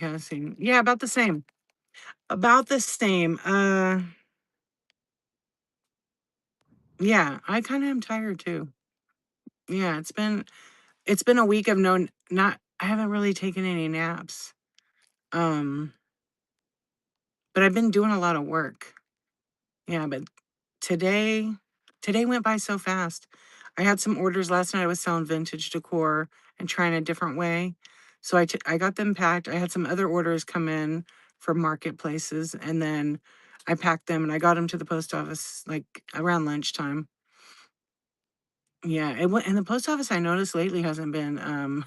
podcasting. Yeah, about the same. About the same. Yeah, I kind of am tired too. Yeah, it's been a week of no not I haven't really taken any naps. Um, but I've been doing a lot of work. Yeah, but today today went by so fast. I had some orders last night. I was selling vintage decor and trying a different way. So I got them packed. I had some other orders come in from marketplaces, and then I packed them and I got them to the post office like around lunchtime. Yeah, it went and the post office I noticed lately hasn't been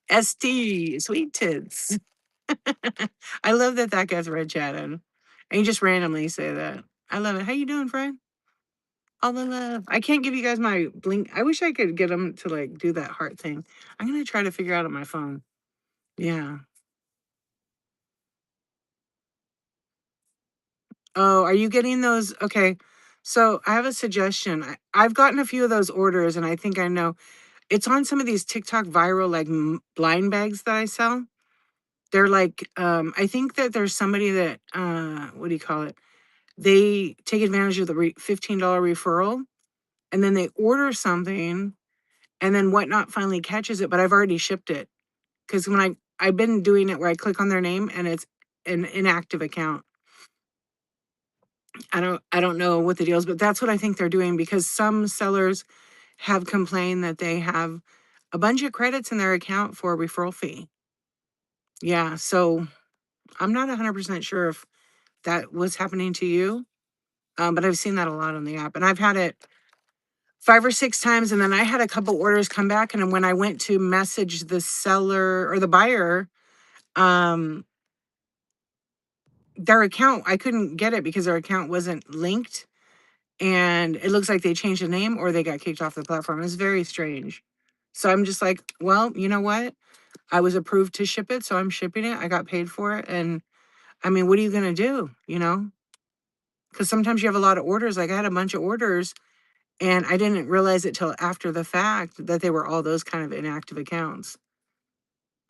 ST sweet tits. I love that that gets red chatted. And you just randomly say that. I love it. How you doing, friend? All the love. I can't give you guys my blink. I wish I could get them to like do that heart thing. I'm gonna try to figure out on my phone. Yeah. Oh, are you getting those? Okay. So I have a suggestion. I've gotten a few of those orders, and I think I know it's on some of these TikTok viral like blind bags that I sell. They're like, I think that there's somebody that, what do you call it? They take advantage of the $15 referral, and then they order something, and then Whatnot finally catches it, but I've already shipped it. Because when I've been doing it where I click on their name and it's an inactive account. I don't know what the deal is, but that's what I think they're doing because some sellers have complained that they have a bunch of credits in their account for a referral fee. Yeah, so I'm not 100% sure if that was happening to you, but I've seen that a lot on the app, and I've had it 5 or 6 times, and then I had a couple orders come back, and then when I went to message the seller or the buyer, um, their account, I couldn't get it because their account wasn't linked, and it looks like they changed the name or they got kicked off the platform. It's very strange. So I'm just like, well, you know what? I was approved to ship it, so I'm shipping it. I got paid for it, and I mean, what are you gonna do? You know? Because sometimes you have a lot of orders. Like I had a bunch of orders, and I didn't realize it till after the fact that they were all those kind of inactive accounts.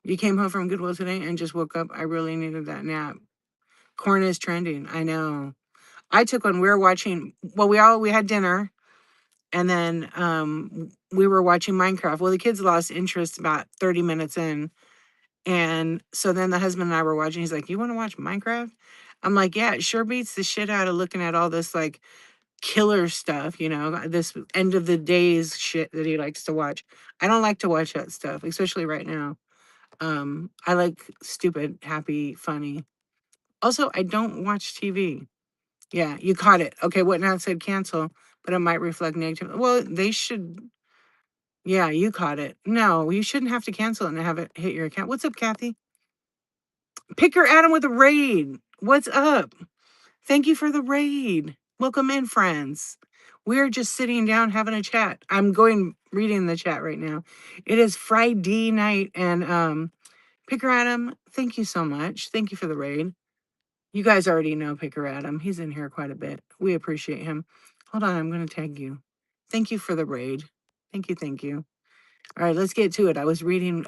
You came home from Goodwill today and just woke up. I really needed that nap. Corn is trending. I know. I took one. We were watching. Well, we had dinner, and then we were watching Minecraft. Well, the kids lost interest about 30 minutes in, and so then the husband and I were watching. He's like, "You want to watch Minecraft?" I'm like, "Yeah, it sure beats the shit out of looking at all this like killer stuff, this end of the days shit that he likes to watch." I don't like to watch that stuff, especially right now. I like stupid, happy, funny. Also, I don't watch TV. Yeah, you caught it. Okay, what now said cancel, but it might reflect negative. Well, they should. Yeah, you caught it. No, you shouldn't have to cancel it and have it hit your account. What's up, Kathy? Picker Adam with a raid. What's up? Thank you for the raid. Welcome in, friends. We're just sitting down having a chat. I'm going reading the chat right now. It is FriDEE night, and Picker Adam, thank you so much. Thank you for the raid. You guys already know Picker Adam. He's in here quite a bit. We appreciate him. Hold on, I'm going to tag you. Thank you for the raid. Thank you, thank you. All right, let's get to it. I was reading.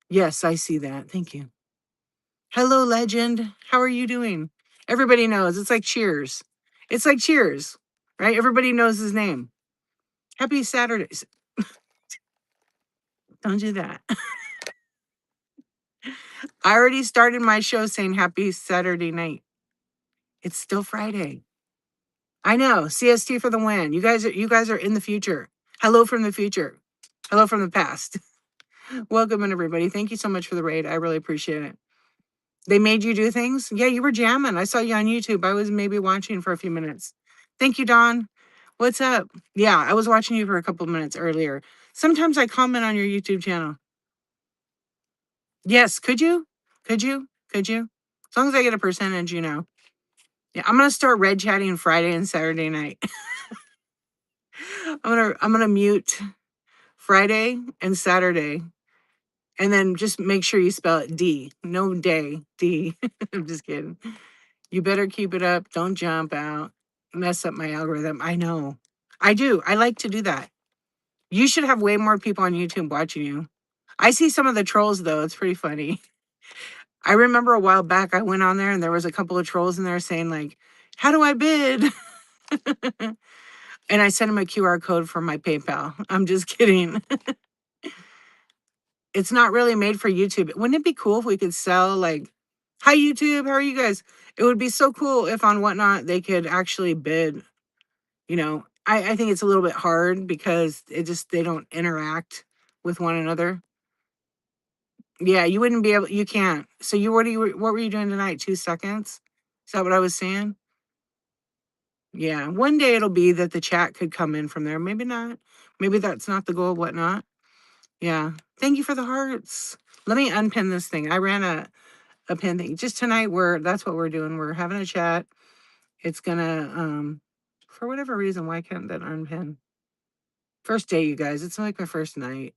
Yes, I see that. Thank you. Hello, legend. How are you doing? Everybody knows. It's like Cheers. It's like Cheers, right? Everybody knows his name. Happy Saturdays. Don't do that. I already started my show saying happy Saturday night. It's still Friday. I know. CST for the win. You guys are in the future. Hello from the future. Hello from the past. Welcome in, everybody. Thank you so much for the raid. I really appreciate it. They made you do things? Yeah, you were jamming. I saw you on YouTube. I was maybe watching for a few minutes. Thank you, Don. What's up? Yeah, I was watching you for a couple of minutes earlier. Sometimes I comment on your YouTube channel. Yes, could you? Could you? Could you? As long as I get a percentage, Yeah, I'm gonna start red chatting Friday and Saturday night. I'm gonna mute Friday and Saturday, and then just make sure you spell it D, no day, D. I'm just kidding. You better keep it up. Don't jump out. Mess up my algorithm. I know. I do. I like to do that. You should have way more people on YouTube watching you. I see some of the trolls though. It's pretty funny. I remember a while back I went on there and there was a couple of trolls in there saying like, "How do I bid?" And I sent him a QR code for my PayPal. I'm just kidding. It's not really made for YouTube. Wouldn't it be cool if we could sell like, "Hi YouTube, how are you guys?" It would be so cool if on Whatnot they could actually bid. I think it's a little bit hard because they don't interact with one another. Yeah, you wouldn't be able. You can't. So what were you doing tonight? 2 seconds? Is that what I was saying? Yeah. One day it'll be that the chat could come in from there. Maybe not. Maybe that's not the goal. Whatnot. Yeah. Thank you for the hearts. Let me unpin this thing. I ran a pin thing. Just tonight that's what we're doing. We're having a chat. It's gonna for whatever reason, why can't that unpin? First day, you guys. It's like my first night.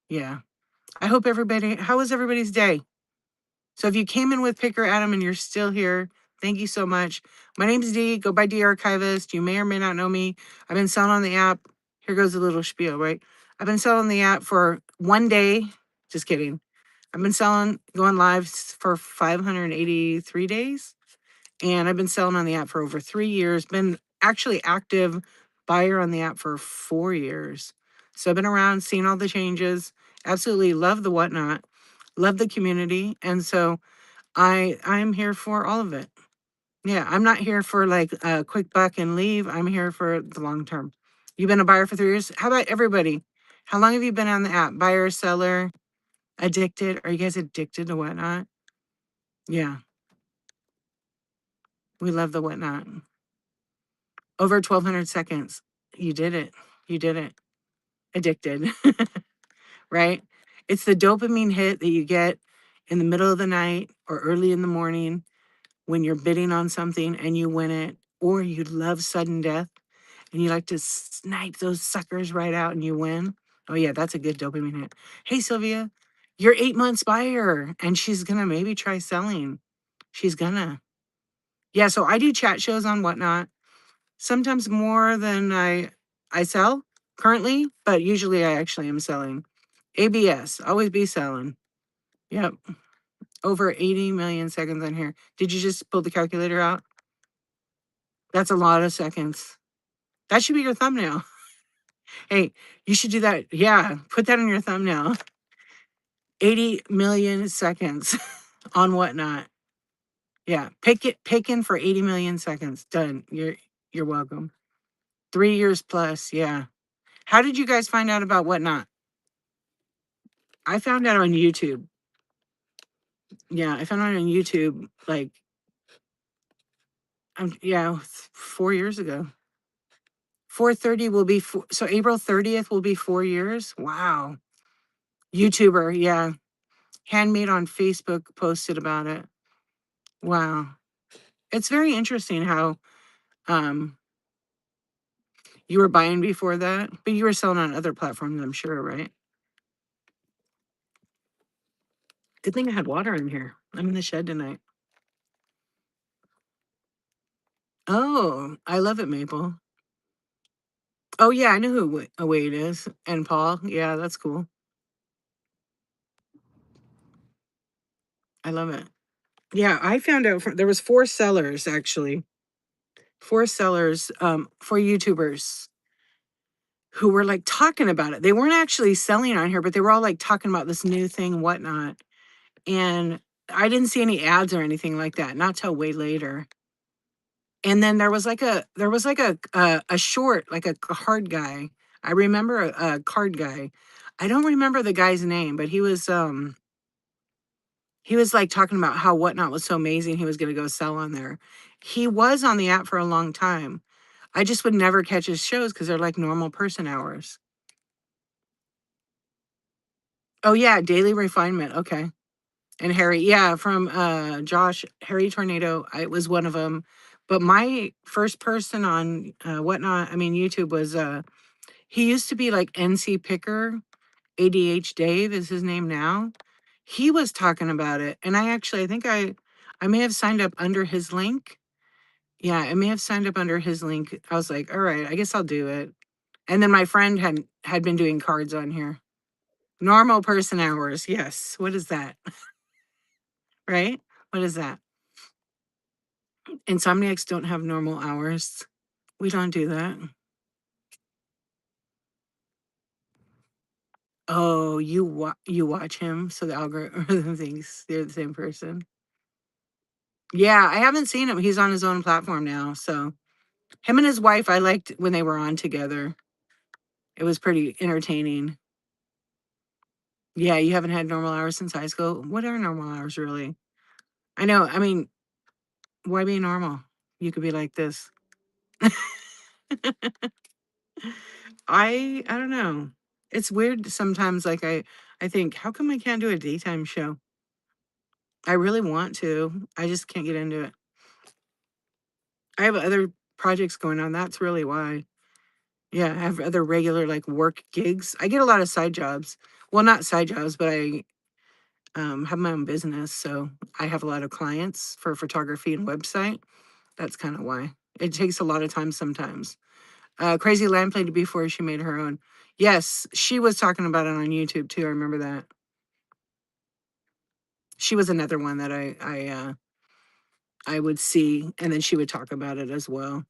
Yeah. I hope how was everybody's day? So if you came in with Picker Adam and you're still here, thank you so much. My name's Dee. Go by Dee Archivist. You may or may not know me. I've been selling on the app. Here goes a little spiel, right? I've been selling the app for 1 day. Just kidding. I've been going live for 583 days. And I've been selling on the app for over 3 years. Been actually active buyer on the app for 4 years. So I've been around, seen all the changes. Absolutely love the Whatnot. Love the community. And so I'm here for all of it. Yeah, I'm not here for like a quick buck and leave. I'm here for the long term. You've been a buyer for 3 years. How about everybody? How long have you been on the app? Buyer, seller, addicted? Are you guys addicted to Whatnot? Yeah, we love the Whatnot. Over 1,200 seconds. You did it. You did it. Addicted, right? It's the dopamine hit that you get in the middle of the night or early in the morning when you're bidding on something and you win it, or you love sudden death and you like to snipe those suckers right out and you win. Oh, yeah, that's a good dopamine hit. Hey, Sylvia, you're 8 months buyer and she's going to maybe try selling. She's gonna. Yeah, so I do chat shows on Whatnot, sometimes more than I sell currently, but usually I actually am selling. ABS, always be selling. Yep. Over 80 million seconds on here. Did you just pull the calculator out? That's a lot of seconds. That should be your thumbnail. Hey, you should do that. Yeah, put that in your thumbnail. 80 million seconds on Whatnot. Yeah, pick in for 80 million seconds. Done. You're welcome. 3 years plus. Yeah. How did you guys find out about Whatnot? I found out on YouTube. Yeah, I found out on YouTube like yeah, 4 years ago. 430 will be so April 30th will be 4 years. Wow. YouTuber, yeah. Handmade on Facebook posted about it. Wow. It's very interesting how um you were buying before that, but you were selling on other platforms, I'm sure, right? Good thing I had water in here. I'm in the shed tonight. Oh, I love it, Maple. Oh yeah, I know who Wade is. And Paul. Yeah, that's cool. I love it. Yeah, I found out there was 4 sellers actually. 4 sellers, 4 YouTubers who were like talking about it. They weren't actually selling on here, but they were all like talking about this new thing, Whatnot. And I didn't see any ads or anything like that, not till way later. And then there was like a short, like a card guy. I remember a card guy. I don't remember the guy's name, but he was like talking about how Whatnot was so amazing. He was going to go sell on there. He was on the app for a long time. I just would never catch his shows because they're like normal person hours. Oh yeah, Daily Refinement. Okay. And Harry, yeah, from Josh, Harry Tornado. I was one of them. But my first person on Whatnot, I mean YouTube was he used to be like NC Picker, ADH Dave is his name now. He was talking about it. And I think I may have signed up under his link. Yeah, I may have signed up under his link. I was like, all right, I guess I'll do it. And then my friend had been doing cards on here. Normal person hours. Yes. What is that? Right? What is that? Insomniacs don't have normal hours. We don't do that. Oh, you watch him, so the algorithm thinks they're the same person. Yeah, I haven't seen him. He's on his own platform now. So him and his wife, I liked when they were on together. It was pretty entertaining. Yeah, you haven't had normal hours since high school. What are normal hours really? I know. I mean, why be normal? You could be like this. I don't know. It's weird sometimes. Like I think, how come I can't do a daytime show? I really want to. I just can't get into it. I have other projects going on. That's really why. Yeah, I have other regular like work gigs. I get a lot of side jobs. Well, not side jobs, but I have my own business, so I have a lot of clients for photography and website. That's kind of why. It takes a lot of time sometimes. Crazy Lamb played before she made her own. Yes, she was talking about it on YouTube too. I remember that. She was another one that I would see, and then she would talk about it as well.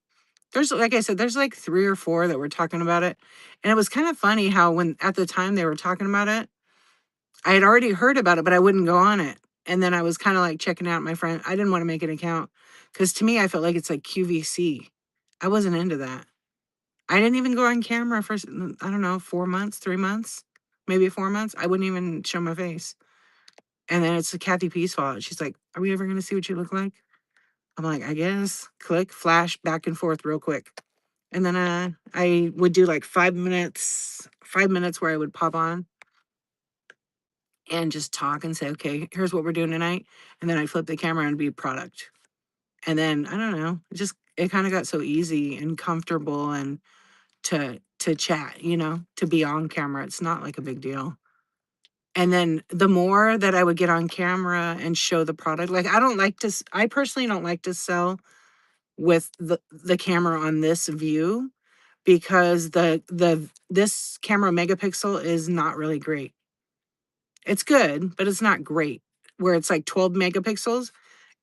There's, like I said, there's like 3 or 4 that were talking about it, and it was kind of funny how when at the time they were talking about it, I had already heard about it, but I wouldn't go on it. And then I was kind of like checking out my friend. I didn't want to make an account because to me, I felt like it's like QVC. I wasn't into that. I didn't even go on camera for, I don't know, 4 months, 3 months, maybe 4 months. I wouldn't even show my face. And then it's Kathy P's fault. She's like, "Are we ever going to see what you look like?" I'm like, "I guess." Click, flash, back and forth real quick. And then I would do like 5 minutes where I would pop on and just talk and say, "Okay, here's what we're doing tonight." And then I flip the camera and be product. And then I don't know, it kind of got so easy and comfortable and to chat, to be on camera. It's not like a big deal. And then the more that I would get on camera and show the product, like I personally don't like to sell with the camera on this view because this camera megapixel is not really great. It's good, but it's not great. Where it's like 12 megapixels.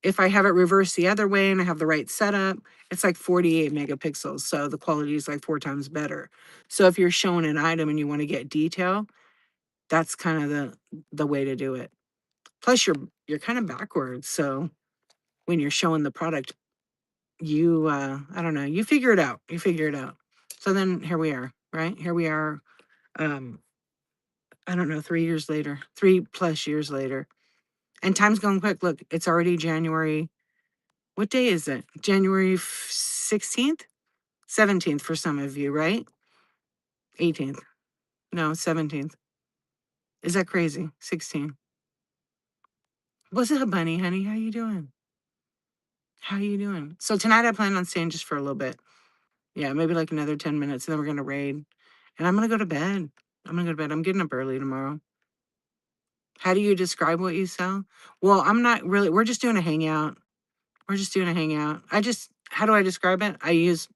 If I have it reversed the other way and I have the right setup, it's like 48 megapixels. So the quality is like 4 times better. So if you're showing an item and you want to get detail, that's kind of the way to do it. Plus you're kind of backwards. So when you're showing the product, you I don't know, you figure it out. You figure it out. So then here we are, right? Here we are, um, I don't know, 3 years later, 3+ years later. And time's going quick. Look, it's already January. What day is it? January 16th? 17th for some of you, right? 18th. No, 17th. Is that crazy? 16. What's up, bunny, honey? How you doing? How you doing? So tonight I plan on staying just for a little bit. Yeah, maybe like another 10 minutes, and then we're going to raid. And I'm going to go to bed. I'm going to go to bed. I'm getting up early tomorrow. How do you describe what you sell? Well, I'm not really, we're just doing a hangout. We're just doing a hangout. How do I describe it? I use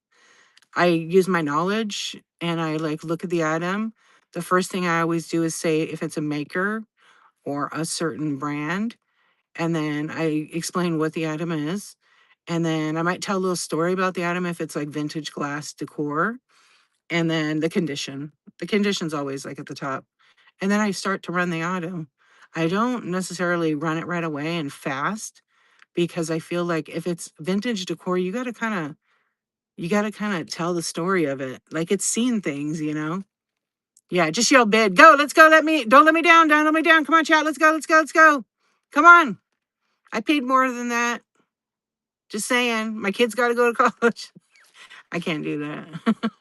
my knowledge and I like look at the item. The first thing I always do is say if it's a maker or a certain brand. And then I explain what the item is. And then I might tell a little story about the item if it's like vintage glass decor. And then the condition. The condition's always like at the top. And then I start to run the item. I don't necessarily run it right away and fast because I feel like if it's vintage decor, you got to kind of tell the story of it. Like it's seen things. Yeah, just yell bid. Go, let's go. Don't let me down. Don't let me down. Come on, chat. Let's go. Let's go. Let's go. Come on. I paid more than that. Just saying. My kids got to go to college. I can't do that.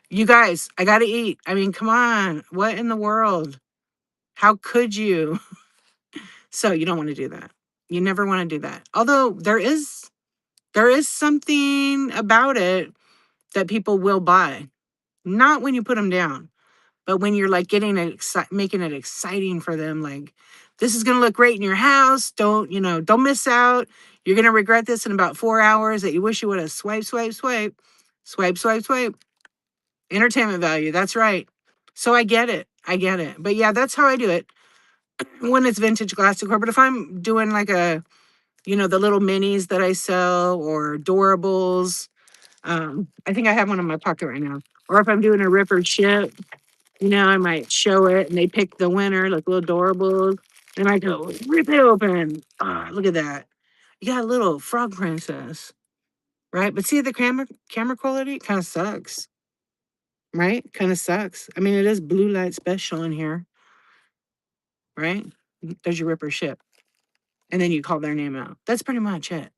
You guys, I got to eat. I mean, come on. What in the world? How could you? So you don't want to do that. You never want to do that. Although there is something about it that people will buy. Not when you put them down, but when you're like making it exciting for them, like this is gonna look great in your house. Don't miss out. You're gonna regret this in about 4 hours that you wish you would have swipe, swipe, swipe, swipe, swipe, swipe. Entertainment value. That's right. So I get it. I get it. But yeah, that's how I do it when it's vintage glass decor. But if I'm doing like a, the little minis that I sell or doorables, I think I have one in my pocket right now. Or if I'm doing a rip or ship, I might show it and they pick the winner, like little adorables. And I go, rip it open. Ah, look at that. You got a little frog princess, right? But see the camera quality kind of sucks, right? Kind of sucks. I mean, it is blue light special in here, right? There's your rip or ship. And then you call their name out. That's pretty much it.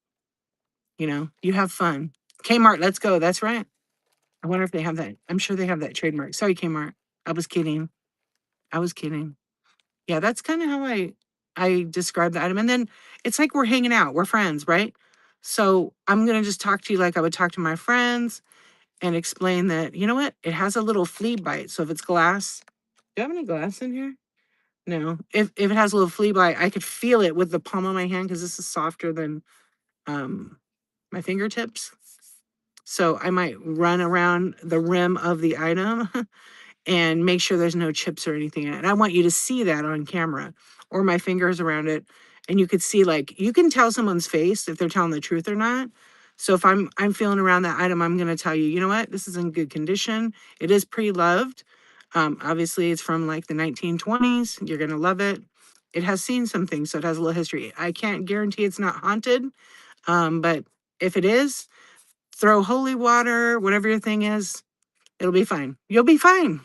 You have fun. Kmart, let's go. That's right. I wonder if they have that. I'm sure they have that trademark. Sorry, Kmart. I was kidding. I was kidding. Yeah, that's kind of how I describe the item. And then it's like we're hanging out. We're friends, right? So I'm gonna just talk to you like I would talk to my friends and explain that, you know what? It has a little flea bite. So if it's glass, do you have any glass in here? No. If it has a little flea bite, I could feel it with the palm of my hand because this is softer than my fingertips. So I might run around the rim of the item and make sure there's no chips or anything in it. And I want you to see that on camera or my fingers around it. And you could see, like, you can tell someone's face if they're telling the truth or not. So if I'm feeling around that item, I'm going to tell you, you know what, this is in good condition. It is pre-loved. Obviously it's from like the 1920s. You're going to love it. It has seen some things, so it has a little history. I can't guarantee it's not haunted. But if it is, throw holy water, whatever your thing is, it'll be fine. You'll be fine.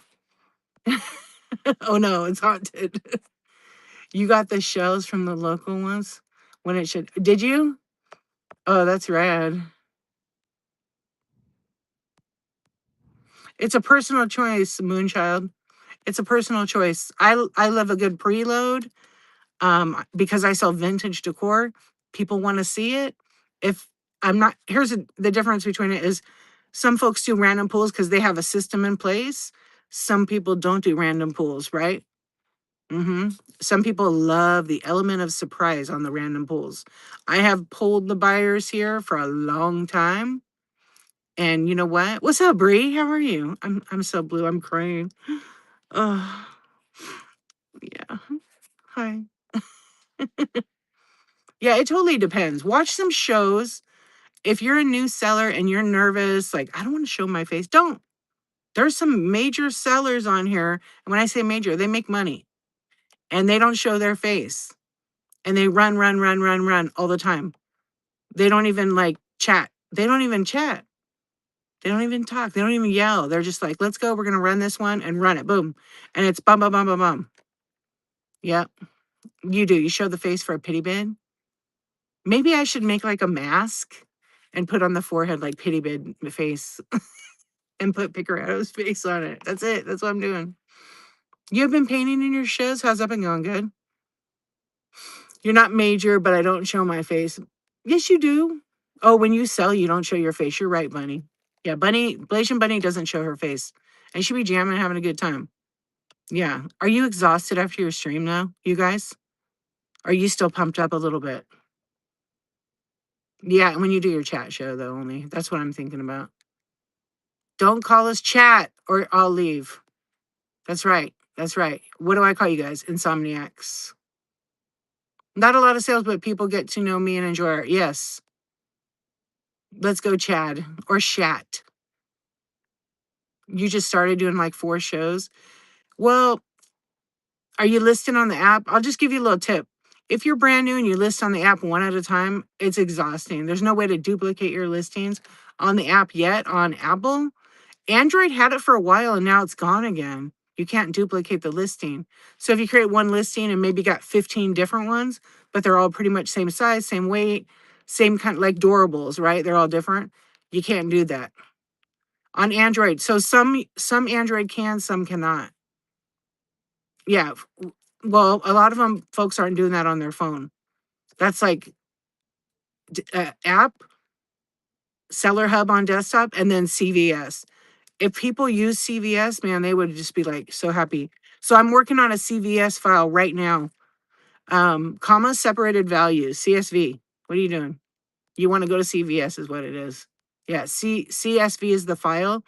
Oh no, it's haunted. You got the shells from the local ones when it should. Did you? Oh, that's rad. It's a personal choice, Moonchild. It's a personal choice. I love a good preload. Because I sell vintage decor. People want to see it. If I'm not, the difference between it is some folks do random pulls because they have a system in place. Some people don't do random pulls, right? Some people love the element of surprise on the random pulls. I have pulled the buyers here for a long time. And you know what? What's up, Bree? How are you? I'm so blue. I'm crying. Oh, yeah. Hi. Yeah, it totally depends. Watch some shows. If you're a new seller and you're nervous, like, I don't want to show my face, don't. There's some major sellers on here. And when I say major, they make money and they don't show their face and they run all the time. They don't even like chat. They don't even chat. They don't even talk. They don't even yell. They're just like, let's go. We're going to run this one and run it. Boom. And it's bum, bum, bum, bum, bum. Yep. You do. You show the face for a pity bid. Maybe I should make like a mask and put on the forehead like pity bid face and put Picaretto's face on it. That's it. That's what I'm doing. You've been painting in your shows? How's that been going? Good? You're not major, but I don't show my face. Yes, you do. Oh, when you sell, you don't show your face. You're right, Bunny. Yeah, Blasian Bunny doesn't show her face. And she be jamming and having a good time. Yeah. Are you exhausted after your stream now, you guys? Are you still pumped up a little bit? Yeah, when you do your chat show, though, only. That's what I'm thinking about. Don't call us chat or I'll leave. That's right. That's right. What do I call you guys? Insomniacs. Not a lot of sales, but people get to know me and enjoy it. Yes. Let's go, Chad or Shat. You just started doing like 4 shows. Well, are you listing on the app? I'll just give you a little tip. If you're brand new and you list on the app one at a time, it's exhausting. There's no way to duplicate your listings on the app yet on Apple. Android had it for a while and now it's gone again. You can't duplicate the listing. So if you create one listing and maybe got 15 different ones, but they're all pretty much same size, same weight, same kind of like doorables, right? They're all different. You can't do that on Android. So some Android can, some cannot. Yeah. Well, a lot of them folks aren't doing that on their phone. That's like app, Seller Hub on desktop, and then CVS. If people use CVS, man, they would just be like so happy. So I'm working on a CVS file right now. Comma separated values, CSV. What are you doing? You want to go to CVS is what it is. Yeah, CSV is the file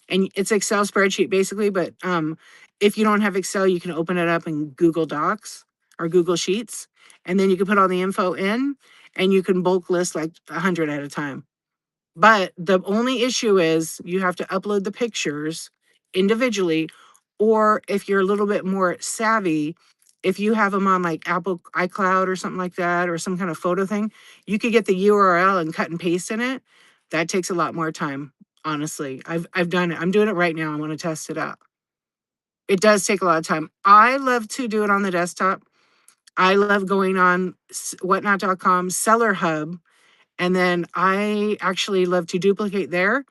and it's Excel spreadsheet basically, but If you don't have Excel, you can open it up in Google Docs or Google Sheets, and then you can put all the info in, and you can bulk list like 100 at a time. But the only issue is you have to upload the pictures individually, or if you're a little bit more savvy, if you have them on like Apple iCloud or something like that, or some kind of photo thing, you could get the URL and cut and paste in it. That takes a lot more time, honestly. I've done it. I'm doing it right now. I want to test it out. It does take a lot of time. I love to do it on the desktop. I love going on whatnot.com seller hub, and then I actually love to duplicate there,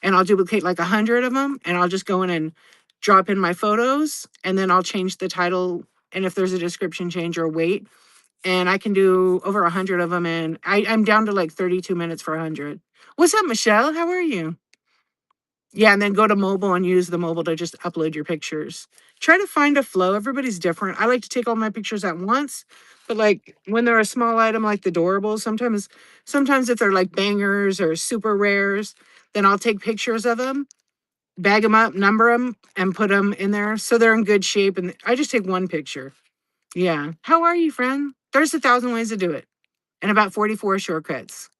and I'll duplicate like 100 of them, and I'll just go in and drop in my photos, and then I'll change the title, and if there's a description change or weight, and I can do over 100 of them, and I'm down to like 32 minutes for 100. What's up, Michelle? How are you? Yeah, and then go to mobile and use the mobile to just upload your pictures. Try to find a flow. Everybody's different. I like to take all my pictures at once, but like when they're a small item like the doorables, sometimes if they're like bangers or super rares, then I'll take pictures of them, bag them up, number them, and put them in there so they're in good shape. And I just take one picture. Yeah. How are you, friend? There's 1,000 ways to do it, and about 44 shortcuts.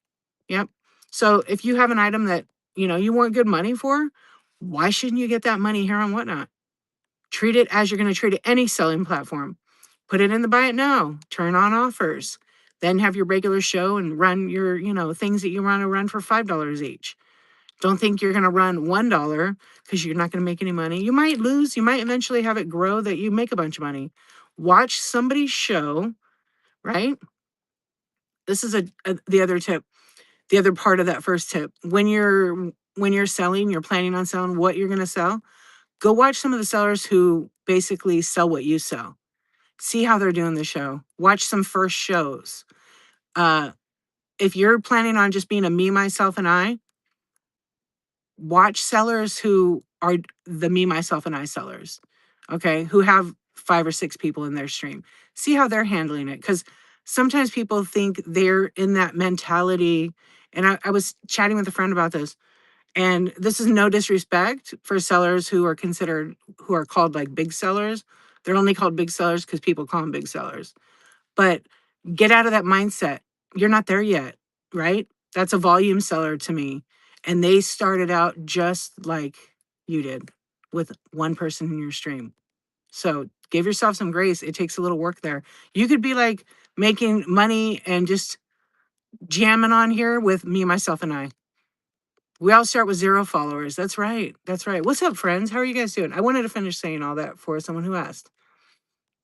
Yep. So if you have an item that, you want good money for, why shouldn't you get that money here on Whatnot? Treat it as you're going to treat it any selling platform. Put it in the buy it now, turn on offers, then have your regular show and run your, things that you want to run for $5 each. Don't think you're going to run $1 because you're not going to make any money. You might lose, you might eventually have it grow that you make a bunch of money. Watch somebody's show, right? This is the other tip. The other part of that first tip, when you're selling, you're planning on selling what you're going to sell, go watch some of the sellers who basically sell what you sell. See how they're doing the show. Watch some first shows. If you're planning on just being a me, myself, and I, watch sellers who are the me, myself, and I sellers. Okay, who have 5 or 6 people in their stream. See how they're handling it, because sometimes people think they're in that mentality. And I was chatting with a friend about this. And this is no disrespect for sellers who are called like big sellers. They're only called big sellers because people call them big sellers. But get out of that mindset. You're not there yet, right? That's a volume seller to me. And they started out just like you did with one person in your stream. So give yourself some grace. It takes a little work there. You could be like making money and just jamming on here with me, myself, and I. We all start with 0 followers. That's right. That's right. What's up, friends? How are you guys doing? I wanted to finish saying all that for someone who asked.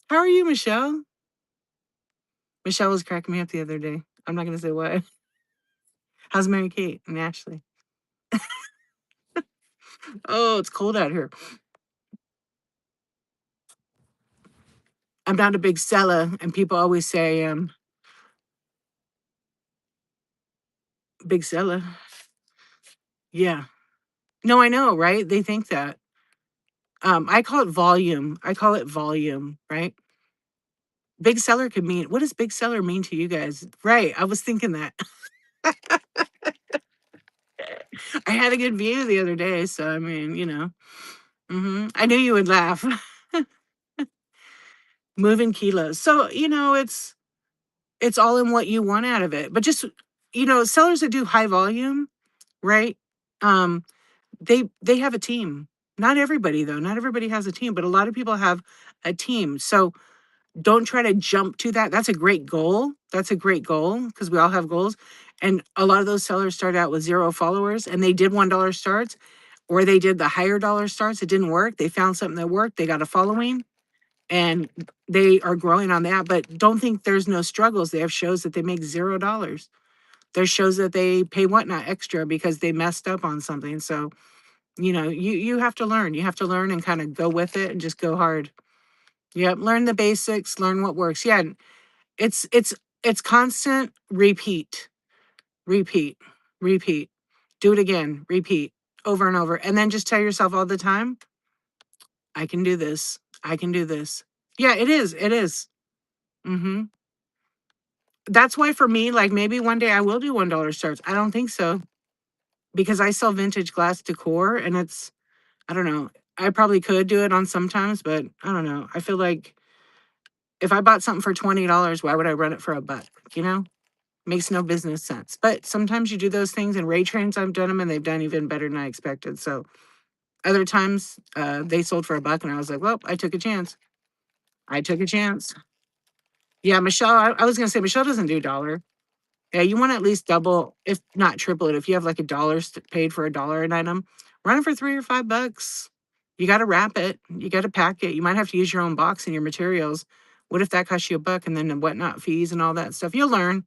How are you, Michelle? Michelle was cracking me up the other day. I'm not going to say what. How's Mary Kate and Ashley? Oh, it's cold out here. I'm not a big seller, and people always say, big seller. Yeah. No, I know, right? They think that. I call it volume. I call it volume, right? Big seller could mean, what does big seller mean to you guys? Right. I was thinking that. I had a good view the other day, so I mean, I knew you would laugh. Moving kilos. So, it's all in what you want out of it. But just, sellers that do high volume, right? Um, they have a team. Not everybody though. Not everybody has a team, but a lot of people have a team. So don't try to jump to that. That's a great goal. That's a great goal because we all have goals. And a lot of those sellers start out with 0 followers, and they did $1 starts, or they did the higher dollar starts. It didn't work. They found something that worked. They got a following, and they are growing on that. But don't think there's no struggles. They have shows that they make $0. There's shows that they pay Whatnot extra because they messed up on something. So, you have to learn. You have to learn and kind of go with it and just go hard. Yep. Learn the basics, learn what works. Yeah. It's constant repeat, repeat, repeat. Do it again, repeat over and over. And then just tell yourself all the time, I can do this. I can do this. Yeah, it is. It is. Mm-hmm. That's why for me, like maybe one day I will do $1 starts. I don't think so because I sell vintage glass decor, and I don't know. I probably could do it on sometimes, but I don't know. I feel like if I bought something for $20, why would I run it for a buck? You know, makes no business sense. But sometimes you do those things, and Ray Trains, I've done them, and they've done even better than I expected. So other times, they sold for a buck, and I was like, well, I took a chance. I took a chance. Yeah, Michelle, I was gonna say Michelle doesn't do dollar. Yeah, you want to at least double, if not triple it. If you have like paid for $1 an item, run it for $3 or $5. You got to wrap it. You got to pack it. You might have to use your own box and your materials. What if that costs you a buck and then the whatnot fees and all that stuff? You'll learn.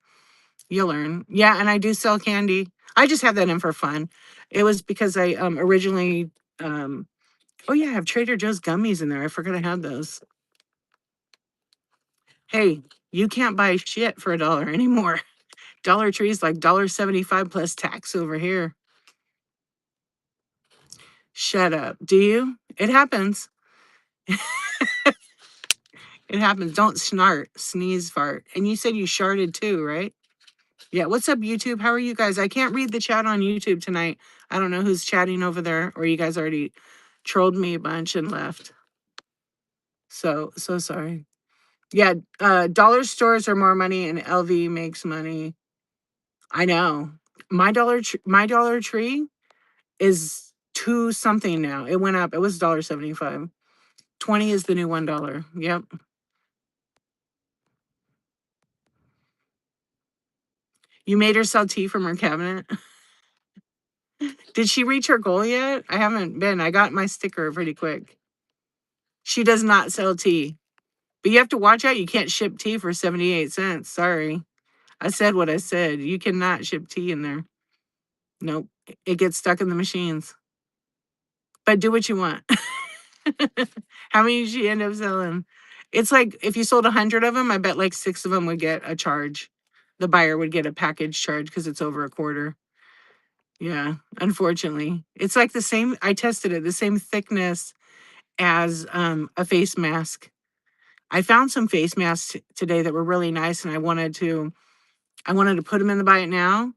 You'll learn. Yeah, and I do sell candy. I just have that in for fun. It was because I originally oh yeah, I have Trader Joe's gummies in there. I forgot I had those. Hey, you can't buy shit for $1 anymore. Dollar Tree's like $1.75 plus tax over here. Shut up. Do you? It happens. It happens. Don't snart, sneeze, fart. And you said you sharted too, right? Yeah. What's up, YouTube? How are you guys? I can't read the chat on YouTube tonight. I don't know who's chatting over there, or you guys already trolled me a bunch and left. So sorry. Yeah. Dollar stores are more money and LV makes money. I know. My Dollar Tree is two something now. It went up. It was $1.75. 20 is the new $1. Yep. You made her sell tea from her cabinet. Did she reach her goal yet? I haven't been. I got my sticker pretty quick. She does not sell tea. But you have to watch out. You can't ship tea for 78 cents. Sorry. I said what I said. You cannot ship tea in there. Nope. It gets stuck in the machines. But do what you want. How many did she end up selling? It's like if you sold 100 of them, I bet like 6 of them would get a charge. The buyer would get a package charge because it's over a quarter. Yeah, unfortunately. It's like the same, I tested it, the same thickness as a face mask. I found some face masks today that were really nice, and I wanted to put them in the buy it now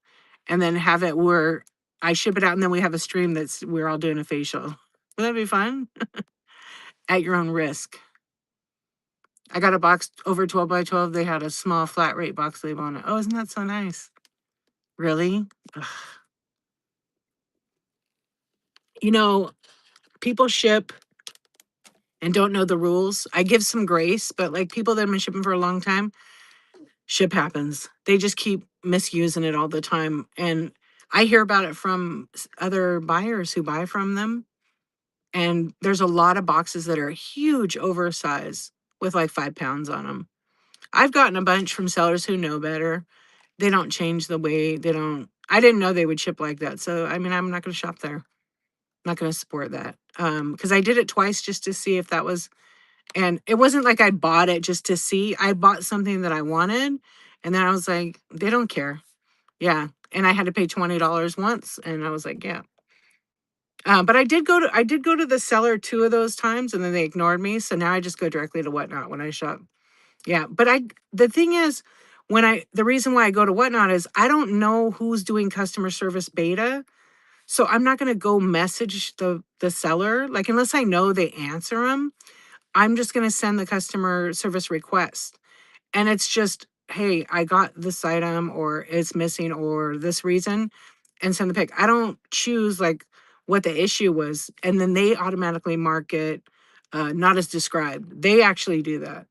and then have it where I ship it out and then we have a stream that's we're all doing a facial. Would that be fun? At your own risk. I got a box over 12 by 12. They had a small flat rate box label on it. Oh, isn't that so nice? Really? Ugh. You know, people ship and don't know the rules. I give some grace, but like people that have been shipping for a long time, ship happens. They just keep misusing it all the time. And I hear about it from other buyers who buy from them. And there's a lot of boxes that are huge oversized with like 5 pounds on them. I've gotten a bunch from sellers who know better. They don't change the way they don't. I didn't know they would ship like that. So, I mean, I'm not going to shop there. I'm not going to support that. Because I did it twice just to see if that was, and it wasn't like I bought it just to see. I bought something that I wanted. And then I was like, they don't care. Yeah. And I had to pay $20 once. And I was like, yeah. But I did go to the seller 2 of those times and then they ignored me. So now I just go directly to Whatnot when I shop. Yeah. But the thing is, the reason why I go to Whatnot is I don't know who's doing customer service beta. So I'm not going to go message the seller. Like, unless I know they answer them, I'm just going to send the customer service request. And it's just, hey, I got this item or it's missing or this reason, and send the pic. I don't choose like what the issue was. And then they automatically mark it not as described. They actually do that.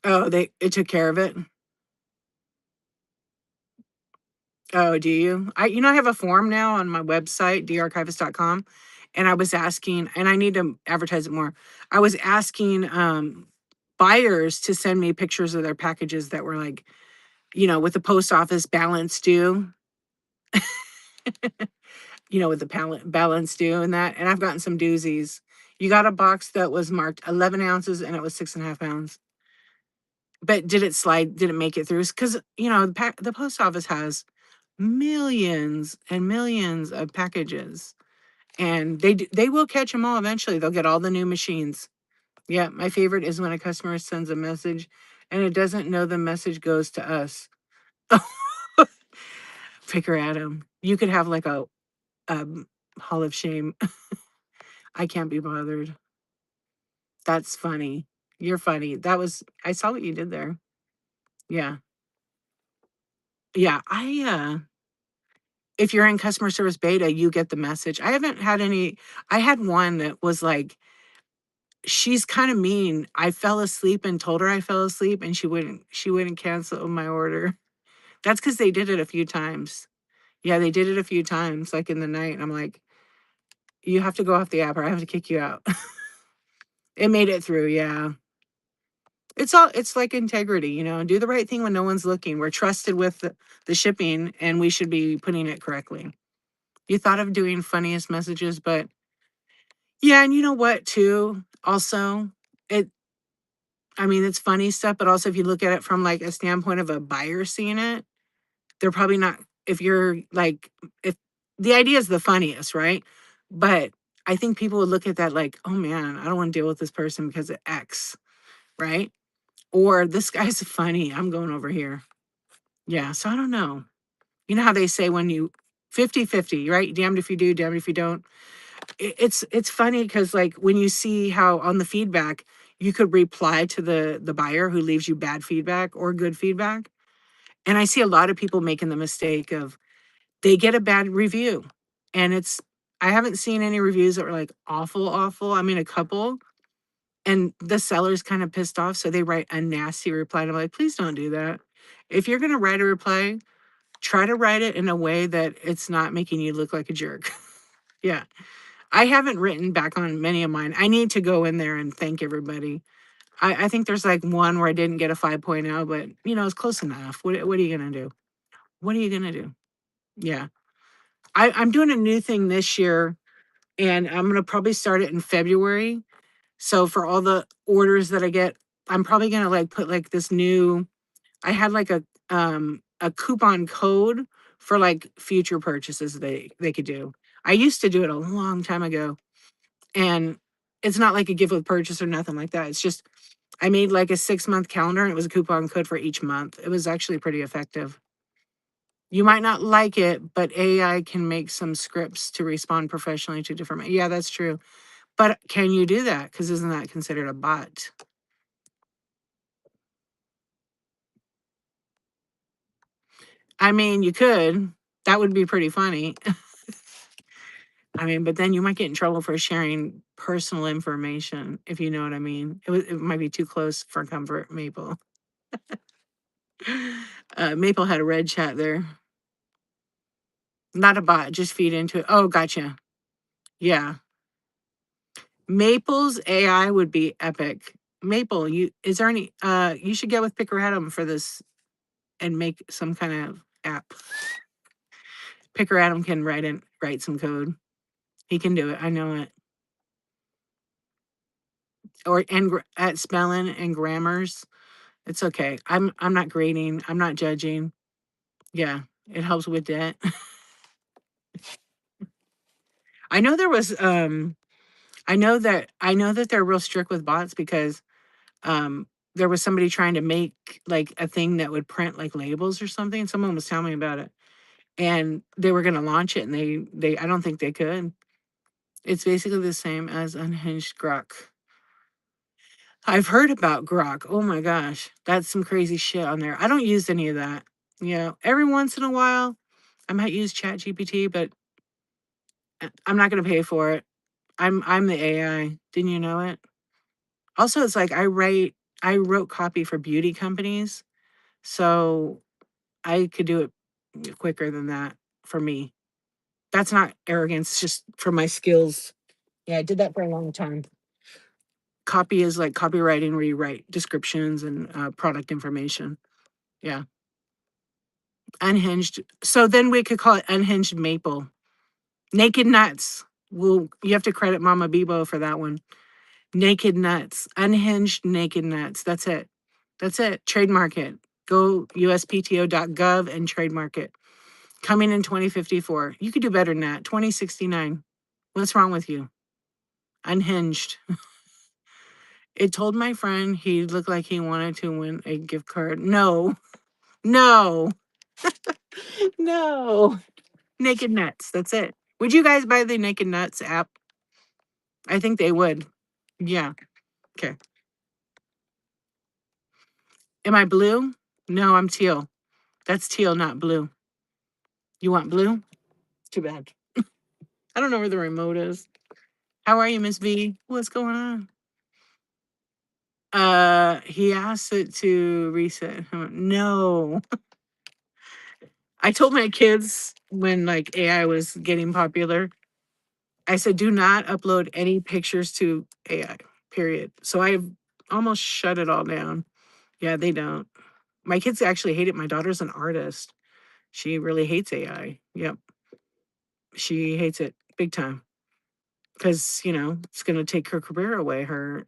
Oh, it took care of it. Oh, do you? I have a form now on my website, darchivist.com. And I was asking, and I need to advertise it more. I was asking buyers to send me pictures of their packages that were like, with the post office balance due, with the balance due and that. And I've gotten some doozies. You got a box that was marked 11 ounces and it was 6.5 pounds. But did it slide? Did it make it through? Because, the post office has millions and millions of packages. And they will catch them all eventually. They'll get all the new machines. Yeah, my favorite is when a customer sends a message and it doesn't know the message goes to us. Figure Adam. You could have like a um, Hall of Shame. I can't be bothered. That's funny. You're funny. I saw what you did there. Yeah. Yeah. If you're in customer service beta, you get the message. I haven't had any, I had one that was like, she's kind of mean. I fell asleep and told her I fell asleep and she wouldn't cancel my order. That's because they did it a few times. Yeah, they did it a few times, like in the night. And I'm like, you have to go off the app or I have to kick you out. It made it through, yeah. It's like integrity, do the right thing when no one's looking. We're trusted with the shipping and we should be putting it correctly. You thought of doing funniest messages, but yeah, and you know what too? Also, it I mean, it's funny stuff, but also if you look at it from like a standpoint of a buyer seeing it, they're probably not, if you're like, if the idea is the funniest, right? But I think people would look at that like, oh man, I don't want to deal with this person because of X, right? Or this guy's funny. I'm going over here. Yeah. So I don't know. You know how they say when you 50-50, right? Damned if you do, damned if you don't. It's funny because like when you see how on the feedback, you could reply to the buyer who leaves you bad feedback or good feedback. And I see a lot of people making the mistake of they get a bad review. And I haven't seen any reviews that were like awful, awful. I mean, a couple. And the seller's kind of pissed off. So they write a nasty reply. And I'm like, please don't do that. If you're going to write a reply, try to write it in a way that it's not making you look like a jerk. Yeah. I haven't written back on many of mine. I need to go in there and thank everybody. I think there's like one where I didn't get a 5.0, but it's close enough. What are you going to do? What are you going to do? Yeah. I'm doing a new thing this year and I'm going to probably start it in February. So for all the orders that I get, I'm probably going to like put like this new, I had like a coupon code for like future purchases they could do. I used to do it a long time ago and it's not like a gift with purchase or nothing like that. It's just I made like a 6-month calendar and it was a coupon code for each month. It was actually pretty effective. You might not like it, but AI can make some scripts to respond professionally to different. Yeah, that's true. But can you do that? Because isn't that considered a bot? I mean, you could. That would be pretty funny. I mean, but then you might get in trouble for sharing personal information, if you know what I mean. It might be too close for comfort, Maple. Maple had a red chat there. Not a bot, just feed into it. Oh, gotcha. Yeah. Maple's AI would be epic. Maple, is there any you should get with Picker Adam for this and make some kind of app. Picker Adam can write some code. He can do it. I know it. Or at spelling and grammars. It's okay. I'm not grading. I'm not judging. Yeah, it helps with that. I know there was I know that they're real strict with bots because there was somebody trying to make like a thing that would print like labels or something. Someone was telling me about it. And they were going to launch it and they I don't think they could. It's basically the same as unhinged grok. I've heard about grok. Oh my gosh, that's some crazy shit on there. I don't use any of that. Every once in a while I might use chat gpt, but I'm not going to pay for it. I'm the AI. Didn't you know it? Also, it's like I wrote copy for beauty companies, so I could do it quicker than that for me. That's not arrogance, it's just for my skills. Yeah, I did that for a long time. Copy is like copywriting where you write descriptions and product information. Yeah. Unhinged. So then we could call it unhinged maple. Naked nuts. Well, you have to credit Mama Bebo for that one. Naked nuts. Unhinged naked nuts. That's it. That's it. Trademark it. Go uspto.gov and trademark it. Coming in 2054. You could do better than that. 2069. What's wrong with you? Unhinged. It told my friend he looked like he wanted to win a gift card. No, no, no. Naked nuts. That's it. Would you guys buy the Naked Nuts app? I think they would. Yeah. Okay. Am I blue? No, I'm teal. That's teal, not blue. You want blue? Too bad. I don't know where the remote is. How are you, Miss V? What's going on? He asked it to reset. No. I told my kids when like AI was getting popular, I said, do not upload any pictures to AI, period. So I've almost shut it all down. Yeah, they don't. My kids actually hate it. My daughter's an artist. She really hates AI. Yep. She hates it big time because, it's going to take her career away, her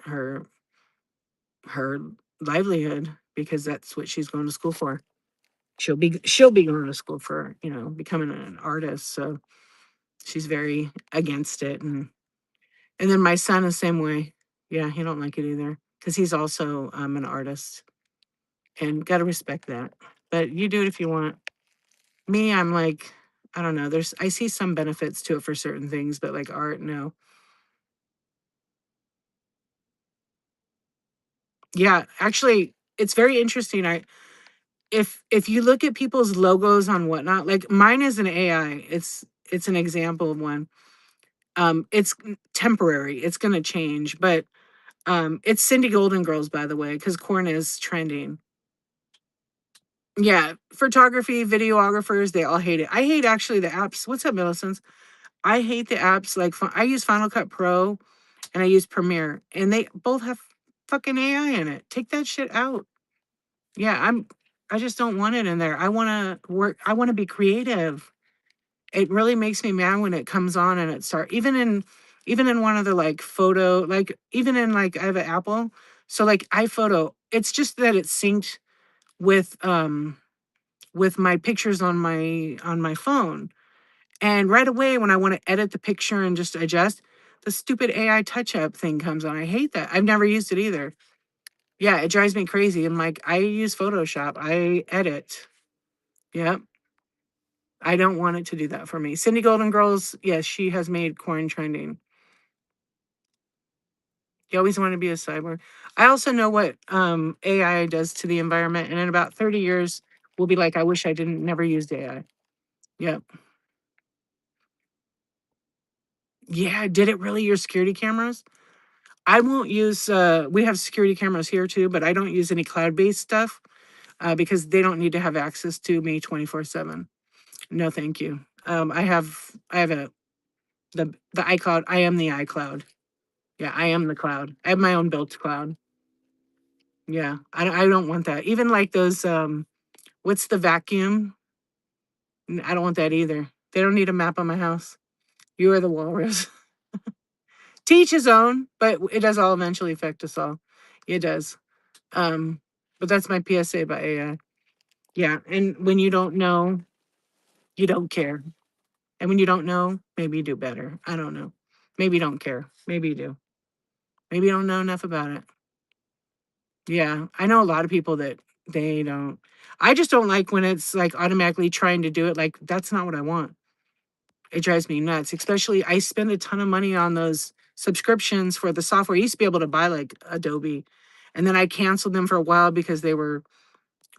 livelihood, because that's what she's going to school for. She'll be going to school for, becoming an artist. So she's very against it. And then my son is the same way. Yeah, he don't like it either because he's also an artist, and got to respect that. But you do it if you want. Me, I'm like, I don't know. I see some benefits to it for certain things, but like art, no. Yeah, actually, it's very interesting. If you look at people's logos on whatnot, like mine is an AI. It's an example of one. It's temporary. It's gonna change, but it's Cindy Golden Girls, by the way, because corn is trending. Yeah, photography, videographers, they all hate it. I hate actually the apps. What's up, Millicent? I hate the apps. Like I use Final Cut Pro and I use Premiere, and they both have fucking AI in it. Take that shit out. Yeah, I just don't want it in there. I want to work. I want to be creative. It really makes me mad when it comes on and it starts. Even in one of the like photo, like even in like I have an Apple, so like iPhoto. It's just that it's synced with my pictures on my phone. And right away when I want to edit the picture and just adjust, the stupid AI touch up thing comes on. I hate that. I've never used it either. Yeah, it drives me crazy. I'm like, I use Photoshop. I edit. Yep. I don't want it to do that for me. Cindy Golden Girls, yes, she has made corn trending. You always want to be a cyborg. I also know what AI does to the environment. And in about 30 years, we'll be like, I wish I didn't never used AI. Yep. Yeah, did it really your security cameras? I won't use we have security cameras here too, but I don't use any cloud-based stuff because they don't need to have access to me 24/7. No, thank you. I have the iCloud. I am the iCloud. Yeah, I am the cloud. I have my own built cloud. Yeah, I don't want that. Even like those what's the vacuum? I don't want that either. They don't need a map on my house. You are the walrus. Teach his own, but it does all eventually affect us all. It does. Um, but that's my PSA about AI. Yeah, and when you don't know, you don't care. And when you don't know, maybe you do better. I don't know. Maybe you don't care. Maybe you do. Maybe you don't know enough about it. Yeah, I know a lot of people that they don't. I just don't like when it's like automatically trying to do it. Like that's not what I want. It drives me nuts. Especially I spend a ton of money on those subscriptions for the software. I used to be able to buy like Adobe, and then I canceled them for a while because they were.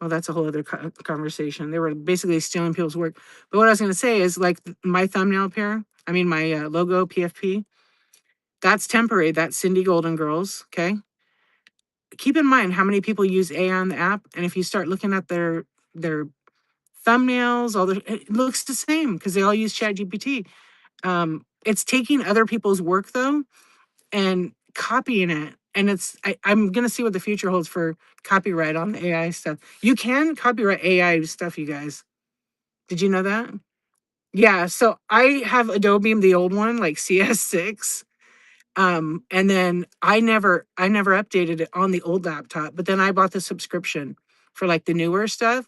Well, that's a whole other conversation. They were basically stealing people's work. But what I was going to say is like my thumbnail pair, I mean, my logo PFP, that's temporary. That's Cindy Golden Girls. Okay. Keep in mind how many people use AI on the app. And if you start looking at their thumbnails, it looks the same because they all use ChatGPT. It's taking other people's work though and copying it. And I'm gonna see what the future holds for copyright on the AI stuff. You can copyright AI stuff, you guys. Did you know that? Yeah. So I have Adobe, the old one, like CS6. And then I never updated it on the old laptop, but then I bought the subscription for like the newer stuff.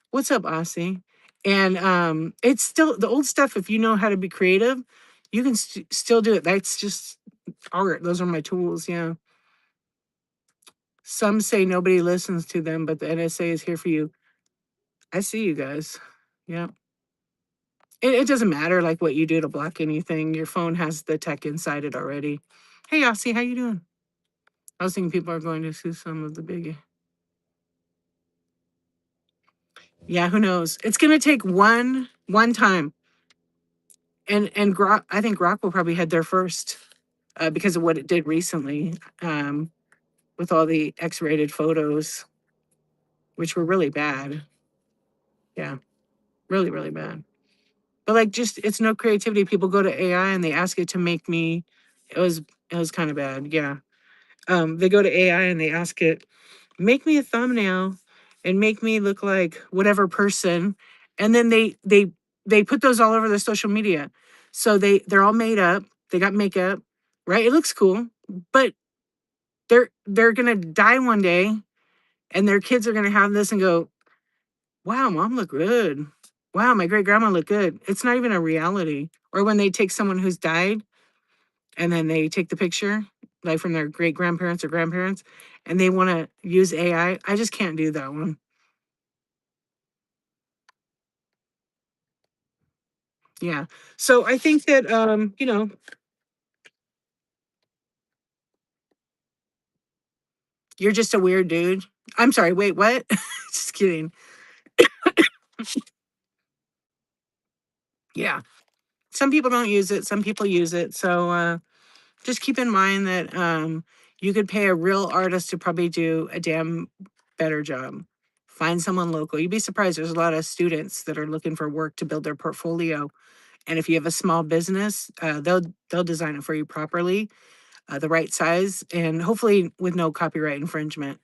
What's up, Aussie? And it's still the old stuff. If you know how to be creative, you can still do it. That's just art. Those are my tools. Yeah. Some say nobody listens to them, but the NSA is here for you. I see you guys. Yeah. It doesn't matter like what you do to block anything. Your phone has the tech inside it already. Hey, Aussie, how you doing? I was thinking people are going to sue some of the big. Yeah, who knows? It's gonna take one time, and Grok. I think Grok will probably head there first because of what it did recently with all the X-rated photos, which were really bad. Yeah, really, really bad. But like, just it's no creativity. People go to AI and they ask it to make me. It was it was kind of bad. Yeah. They go to AI and they ask it, make me a thumbnail and make me look like whatever person, and then they put those all over the social media. So they're all made up. They got makeup, right? It looks cool, but they're gonna die one day, and their kids are gonna have this and go, "Wow, mom looked good. Wow, my great grandma looked good." It's not even a reality. Or when they take someone who's died and then they take the picture like from their great grandparents or grandparents and they want to use AI. I just can't do that one. Yeah. So I think that you're just a weird dude. I'm sorry, wait, what? Just kidding. Yeah. Some people don't use it, some people use it. So just keep in mind that you could pay a real artist to probably do a damn better job. Find someone local. You'd be surprised. There's a lot of students that are looking for work to build their portfolio. And if you have a small business, they'll design it for you properly, the right size, and hopefully with no copyright infringement,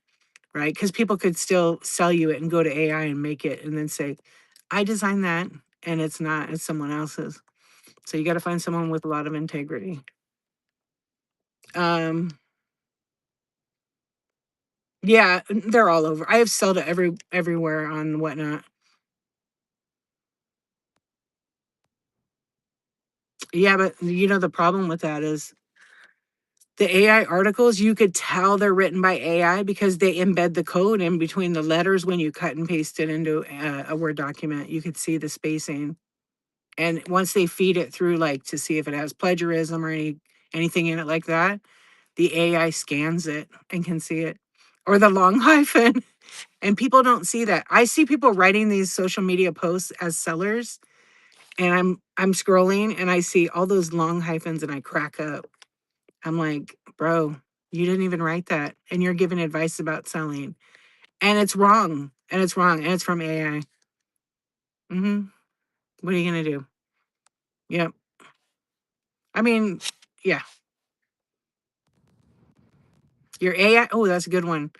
right? Because people could still sell you it and go to AI and make it, and then say, "I designed that," and it's not; it's someone else's. So you got to find someone with a lot of integrity. Um, yeah, they're all over. I have sold it everywhere on whatnot. Yeah, but the problem with that is the AI articles, you could tell they're written by AI because they embed the code in between the letters when you cut and paste it into a Word document. You could see the spacing. And once they feed it through, like to see if it has plagiarism or anything in it like that, the AI scans it and can see it. Or the long hyphen. And people don't see that. I see people writing these social media posts as sellers, and I'm scrolling and I see all those long hyphens and I crack up. I'm like, bro, you didn't even write that. And you're giving advice about selling. And it's wrong. And it's wrong. And it's from AI. What are you going to do? Yep. I mean, yeah. Your AI. Oh, that's a good one.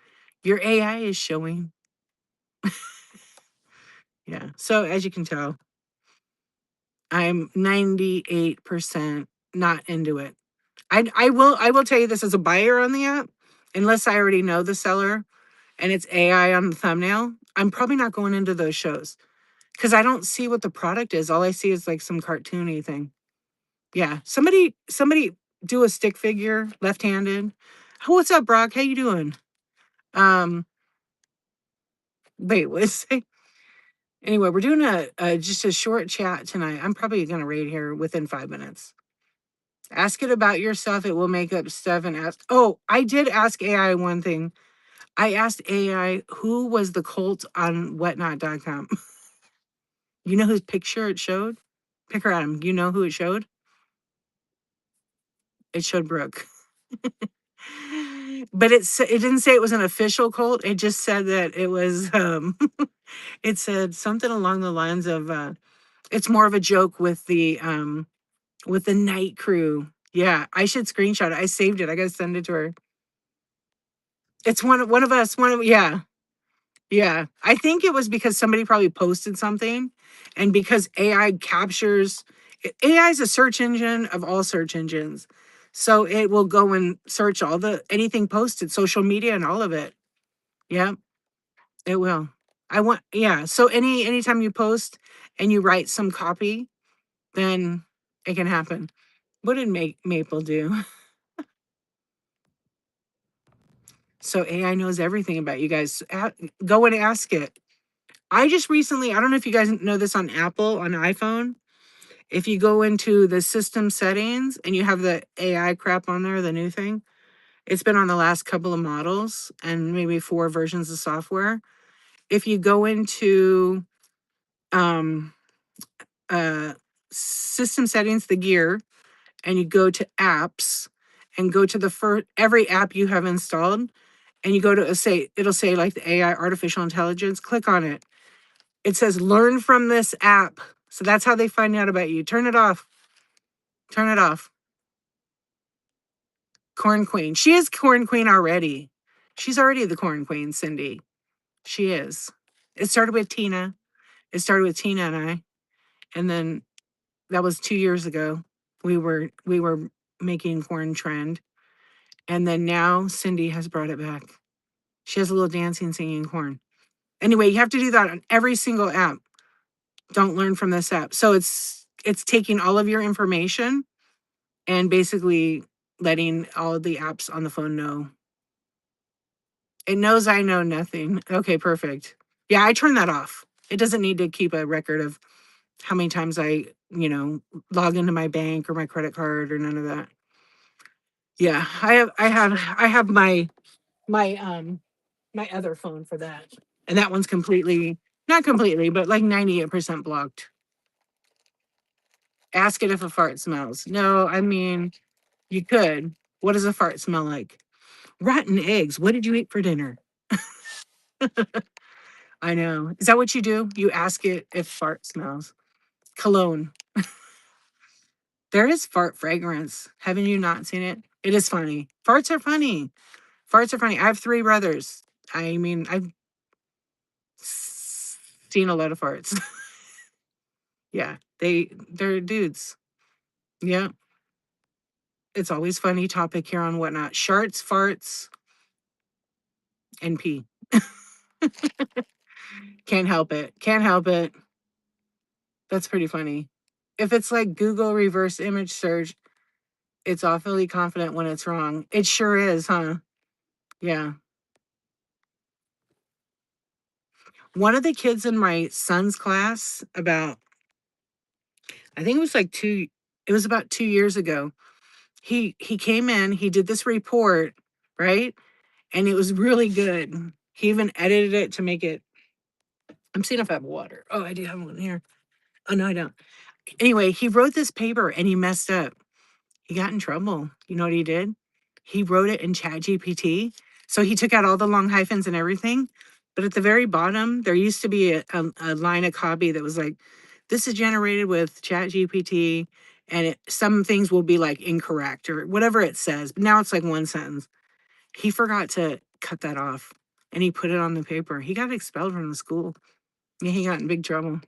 Your AI is showing. Yeah. So as you can tell, I'm 98% not into it. I will tell you this as a buyer on the app, unless I already know the seller and it's AI on the thumbnail, I'm probably not going into those shows. Because I don't see what the product is. All I see is like some cartoony thing. Yeah. Somebody do a stick figure, left-handed. Oh, what's up, Brock? How you doing? Um, wait, what's it? Anyway, we're doing a just a short chat tonight. I'm probably gonna raid here within 5 minutes. Ask it about yourself. It will make up stuff and ask. Oh, I did ask AI one thing. I asked AI who was the cult on whatnot.com. You know whose picture it showed? Pick her Adam. You know who it showed? It showed Brooke. But it didn't say it was an official cult. It just said that it was it said something along the lines of it's more of a joke with the night crew. Yeah, I should screenshot it. I saved it. I gotta send it to her. It's one of us, one of yeah. Yeah. I think it was because somebody probably posted something and because AI captures AI is a search engine of all search engines. So it will go and search all the anything posted, social media and all of it. Yeah, it will. I want yeah. So anytime you post and you write some copy, then it can happen. What did Maple do? So AI knows everything about you guys. Go and ask it. I just recently, I don't know if you guys know this on Apple, on iPhone. If you go into the system settings and you have the AI crap on there, the new thing, it's been on the last couple of models and maybe 4 versions of software. If you go into um, uh, system settings, the gear, and you go to apps and go to the first every app you have installed, and you go to it'll say like the AI artificial intelligence, click on it. It says learn from this app. So that's how they find out about you. Turn it off. Turn it off. Corn Queen. She is Corn Queen already. She's already the Corn Queen, Cindy. She is. It started with Tina. It started with Tina and I. And then that was 2 years ago. We were making corn trend. And then now Cindy has brought it back. She has a little dancing, singing corn. Anyway, you have to do that on every single app. Don't learn from this app. So it's taking all of your information and basically letting all of the apps on the phone know. It knows I know nothing. Okay, perfect. Yeah, I turn that off. It doesn't need to keep a record of how many times I, log into my bank or my credit card or none of that. Yeah, I have my other phone for that. And that one's completely, not completely, but like 98% blocked. Ask it if a fart smells. No, I mean, you could. What does a fart smell like? Rotten eggs. What did you eat for dinner? I know. Is that what you do? You ask it if fart smells. Cologne. There is fart fragrance. Haven't you not seen it? It is funny. Farts are funny. Farts are funny. I have 3 brothers. I mean, I've seen a lot of farts. Yeah, they're dudes. Yeah. It's always funny topic here on Whatnot. Sharts, farts, and pee. Can't help it. Can't help it. That's pretty funny. If it's like Google reverse image search, it's awfully confident when it's wrong. It sure is, huh? Yeah. One of the kids in my son's class, I think it was it was about 2 years ago. He came in, he did this report, right? And it was really good. He even edited it to make it. I'm seeing if I have water. Oh, I do have one here. Oh no, I don't. Anyway, he wrote this paper and he messed up. He got in trouble. You know what he did? He wrote it in Chat GPT. So he took out all the long hyphens and everything. But at the very bottom, there used to be a line of copy that was like, this is generated with Chat GPT. And some things will be like incorrect or whatever it says. But now it's like one sentence. He forgot to cut that off and he put it on the paper. He got expelled from the school. Yeah, he got in big trouble.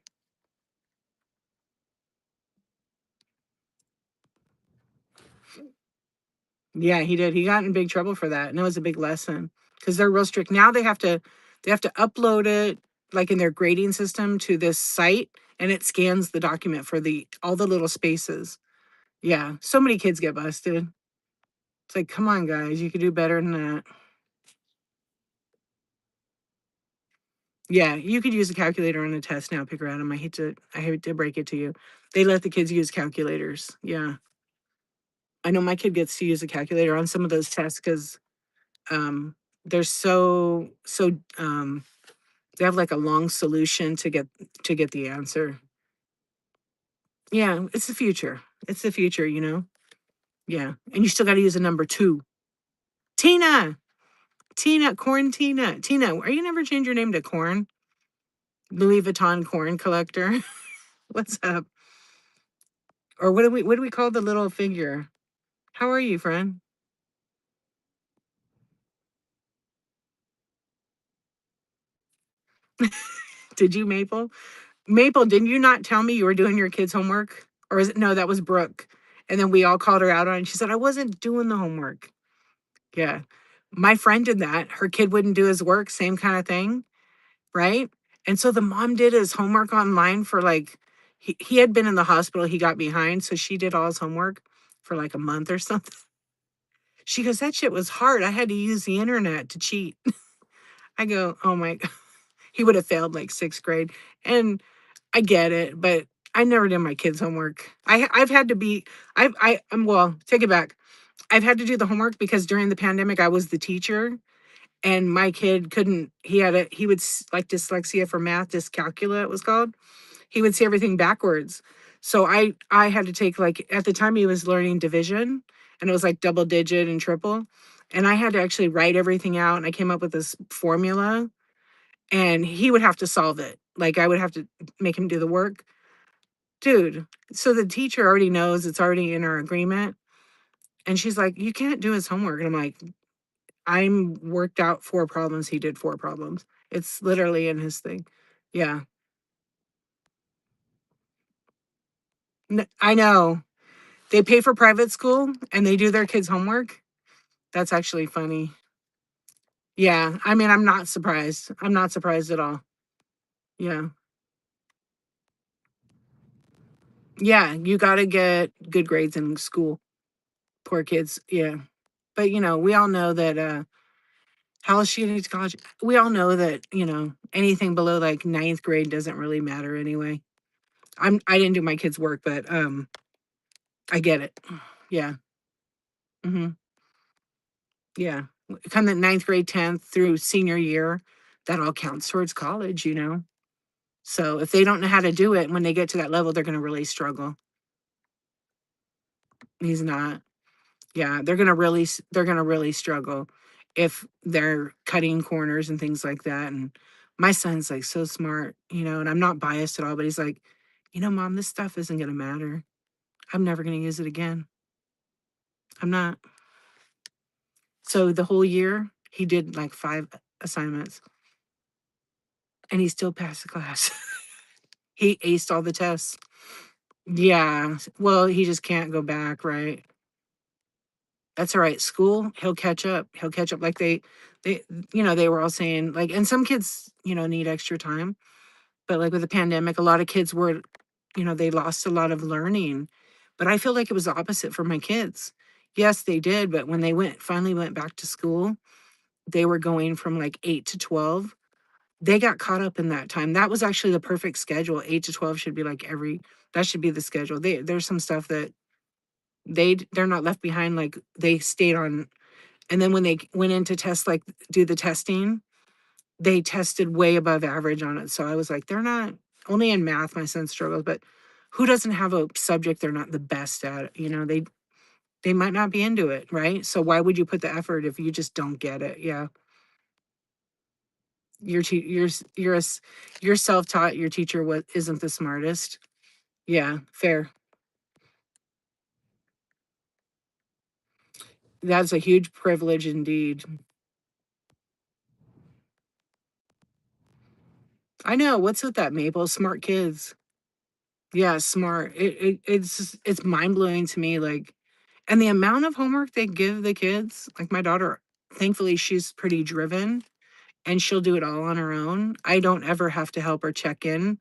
Yeah, he did. He got in big trouble for that, and it was a big lesson because they're real strict. Now they have to upload it like in their grading system to this site, and it scans the document for all the little spaces. Yeah, so many kids get busted. It's like, come on, guys, you could do better than that. Yeah, you could use a calculator on a test now, Picker Adam. I hate to break it to you. They let the kids use calculators. Yeah, I know my kid gets to use a calculator on some of those tests because um, they're so they have like a long solution to get the answer. Yeah, it's the future. It's the future, you know? Yeah. And you still got to use a number 2. Tina. Tina, Corn Tina. Tina, are you never change your name to Corn? Louis Vuitton corn collector. What's up? Or what do we call the little figure? How are you, friend? Did you, Maple? Maple, didn't you not tell me you were doing your kids' homework? Or is it no, that was Brooke. And then we all called her out on it. She said, I wasn't doing the homework. Yeah. My friend did that. Her kid wouldn't do his work, same kind of thing, right? And so the mom did his homework online for like he had been in the hospital, he got behind, so she did all his homework for like a month or something. She goes, that shit was hard. I had to use the internet to cheat. I go, oh my God. He would have failed like 6th grade. And I get it, but I never did my kids' homework. I've had to be I'm well, take it back. I've had to do the homework because during the pandemic I was the teacher and my kid couldn't he would like dyslexia for math, dyscalculia it was called. He would see everything backwards. So I had to take like at the time he was learning division and it was like double digit and triple and I had to actually write everything out and I came up with this formula and he would have to solve it. Like I would have to make him do the work. Dude, so the teacher already knows it's already in our agreement. And she's like, you can't do his homework. And I'm like, I'm worked out 4 problems. He did 4 problems. It's literally in his thing. Yeah. I know. They pay for private school and they do their kids' homework. That's actually funny. Yeah. I mean, I'm not surprised. I'm not surprised at all. Yeah. Yeah. You got to get good grades in school. Poor kids. Yeah. But, we all know that, how is she getting to college? We all know that, anything below like ninth grade doesn't really matter anyway. I didn't do my kids' work, but I get it. Yeah. Hmm. Yeah. Come the ninth grade, 10th through senior year, that all counts towards college. So if they don't know how to do it, when they get to that level, they're gonna really struggle. He's not. Yeah, they're gonna really struggle if they're cutting corners and things like that. And my son's like so smart, and I'm not biased at all, but he's like, Mom, this stuff isn't gonna matter. I'm never gonna use it again. I'm not. So the whole year he did like 5 assignments and he still passed the class. He aced all the tests. Yeah. Well, he just can't go back, right? That's all right. School, he'll catch up. He'll catch up. Like they were all saying, like, and some kids, need extra time. But like with the pandemic, a lot of kids were, they lost a lot of learning. But I feel like it was the opposite for my kids. Yes, they did. But when they finally went back to school, they were going from like 8 to 12. They got caught up in that time. That was actually the perfect schedule. 8 to 12 should be like that should be the schedule. There's some stuff that they're not left behind. Like they stayed on. And then when they went in to test, like do the testing, they tested way above average on it. So I was like, they're not only in math, my son struggles, but who doesn't have a subject they're not the best at? They might not be into it, right? So why would you put the effort if you just don't get it? Yeah. You're self-taught, your teacher isn't the smartest. Yeah, fair. That's a huge privilege indeed. I know. What's with that, Maple? Smart kids. Yeah, smart. It's mind-blowing to me, like, and the amount of homework they give the kids, like my daughter, thankfully she's pretty driven and she'll do it all on her own. I don't ever have to help her check in.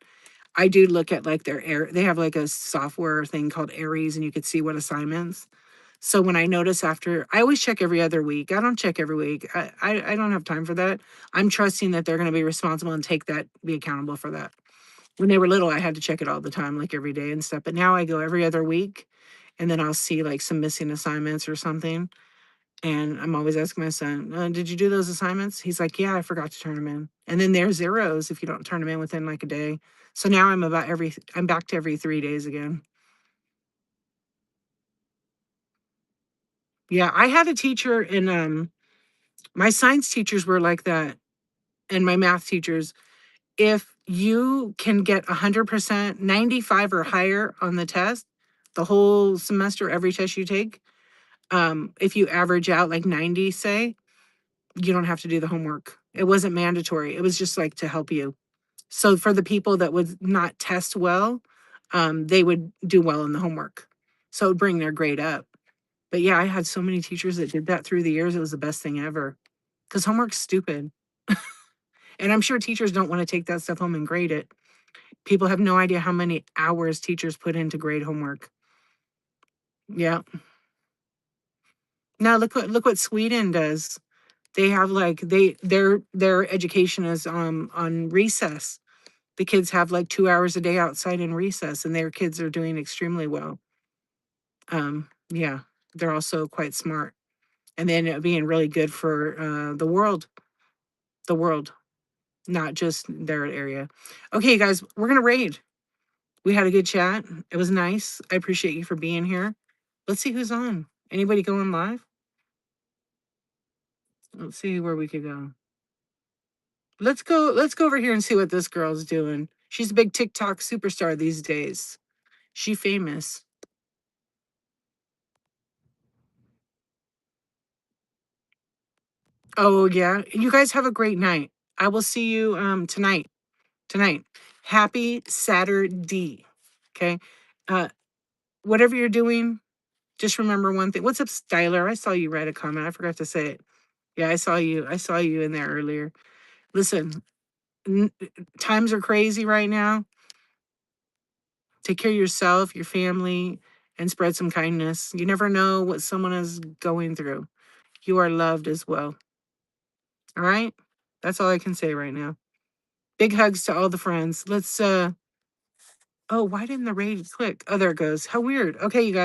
I do look at like they have like a software thing called Aries and you could see what assignments. So when I notice I always check every other week. I don't check every week. I don't have time for that. I'm trusting that they're going to be responsible and be accountable for that. When they were little, I had to check it all the time, like every day and stuff. But now I go every other week and then I'll see like some missing assignments or something. And I'm always asking my son, did you do those assignments? He's like, yeah, I forgot to turn them in. And then there's zeros if you don't turn them in within like a day. So now I'm back to every 3 days again. Yeah, I had a teacher in my science teachers were like that, and my math teachers. If you can get 100%, 95 or higher on the test, the whole semester, every test you take, if you average out like 90, say, you don't have to do the homework. It wasn't mandatory. It was just like to help you. So for the people that would not test well, they would do well in the homework. So it would bring their grade up. But yeah, I had so many teachers that did that through the years. It was the best thing ever. Because homework's stupid. And I'm sure teachers don't want to take that stuff home and grade it. People have no idea how many hours teachers put in to grade homework. Yeah. Now look what Sweden does. They have like their education is on recess. The kids have like 2 hours a day outside in recess, and their kids are doing extremely well. Yeah, they're also quite smart, and they end up being really good for the world, not just their area. Okay, guys, we're gonna raid. We had a good chat. It was nice. I appreciate you for being here. Let's see who's on. Anybody going live? Let's see where we could go. Let's go over here and see what this girl's doing. She's a big TikTok superstar these days. She famous. Oh yeah. You guys have a great night. I will see you tonight. Tonight. Happy Saturday. Okay. Uh whatever you're doing, just remember one thing. What's up, Styler? I saw you write a comment. I forgot to say it. Yeah, I saw you. I saw you in there earlier. Listen, times are crazy right now. Take care of yourself, your family, and spread some kindness. You never know what someone is going through. You are loved as well. All right? That's all I can say right now. Big hugs to all the friends. Let's oh, why didn't the raid click? Oh, there it goes. How weird. Okay, you guys.